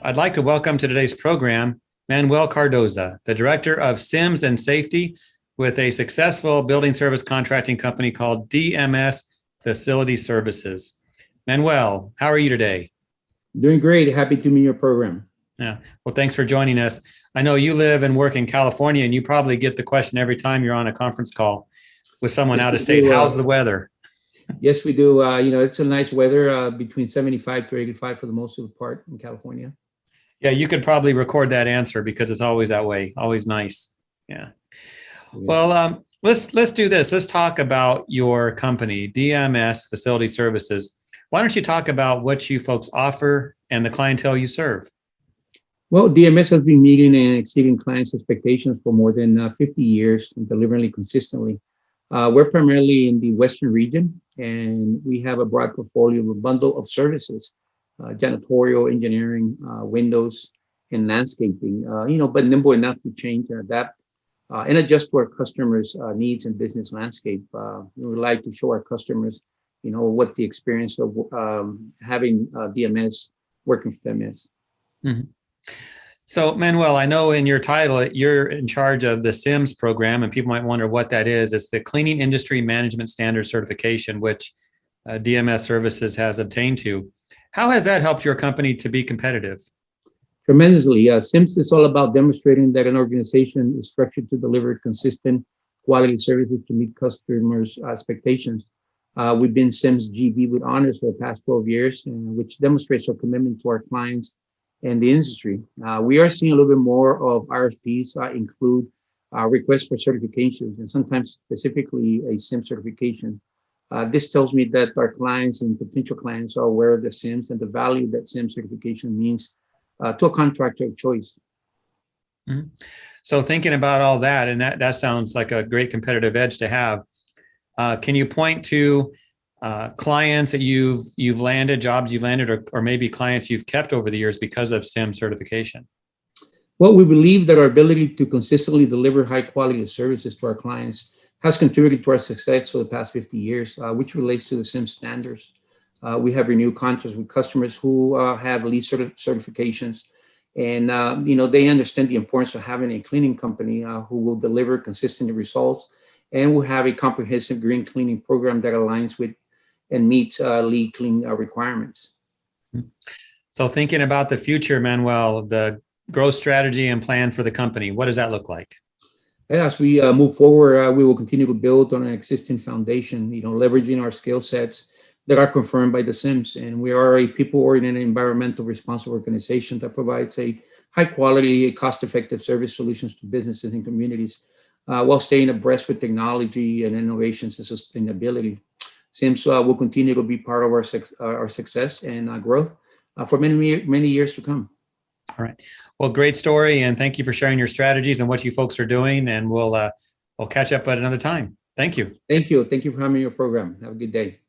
I'd like to welcome to today's program Manuel Cardoza, the Director of CIMS and Safety with a successful building service contracting company called DMS Facility Services. Manuel, how are you today? Doing great. Happy to meet your program. Yeah. Well, thanks for joining us. I know you live and work in California, and you probably get the question every time you're on a conference call with someone out of state. How's the weather? Yes, we do. It's a nice weather, between 75 to 85 for the most of the part in California. Yeah, you could probably record that answer because it's always that way. Always nice. Yeah. Well, let's do this. Let's talk about your company, DMS Facility Services. Why don't you talk about what you folks offer and the clientele you serve? Well, DMS has been meeting and exceeding clients' expectations for more than 50 years and delivering consistently. We're primarily in the Western region, and we have a broad portfolio of a bundle of services, janitorial, engineering, windows, and landscaping, but nimble enough to change and adapt and adjust to our customers' needs and business landscape. We would like to show our customers, what the experience of having DMS working for them is. Mm-hmm. So, Manuel, I know in your title, you're in charge of the CIMS program, and people might wonder what that is. It's the Cleaning Industry Management Standard Certification, which DMS Services has obtained to. How has that helped your company to be competitive? Tremendously. CIMS is all about demonstrating that an organization is structured to deliver consistent quality services to meet customers' expectations. We've been CIMS GB with honors for the past 12 years, which demonstrates our commitment to our clients and the industry. We are seeing a little bit more of RFPs include requests for certifications, and sometimes specifically a CIMS certification. This tells me that our clients and potential clients are aware of the CIMS and the value that CIMS certification means to a contractor of choice. Mm-hmm. So thinking about all that, and that sounds like a great competitive edge to have. Can you point to clients that you've landed, jobs you've landed, or maybe clients you've kept over the years because of CIMS certification? Well, we believe that our ability to consistently deliver high quality services to our clients has contributed to our success for the past 50 years, which relates to the CIMS standards. We have renewed contracts with customers who have LEED certifications, and they understand the importance of having a cleaning company who will deliver consistent results and will have a comprehensive green cleaning program that aligns with and meets LEED clean requirements. So thinking about the future, Manuel, the growth strategy and plan for the company, what does that look like? As we move forward, we will continue to build on an existing foundation, leveraging our skill sets that are confirmed by the CIMS. And we are a people-oriented, environmental responsible organization that provides a high-quality, cost-effective service solutions to businesses and communities while staying abreast with technology and innovations and sustainability. CIMS will continue to be part of our success and growth for many years to come. All right. Well, great story, and thank you for sharing your strategies and what you folks are doing. And we'll catch up at another time. Thank you. Thank you. Thank you for having your program. Have a good day.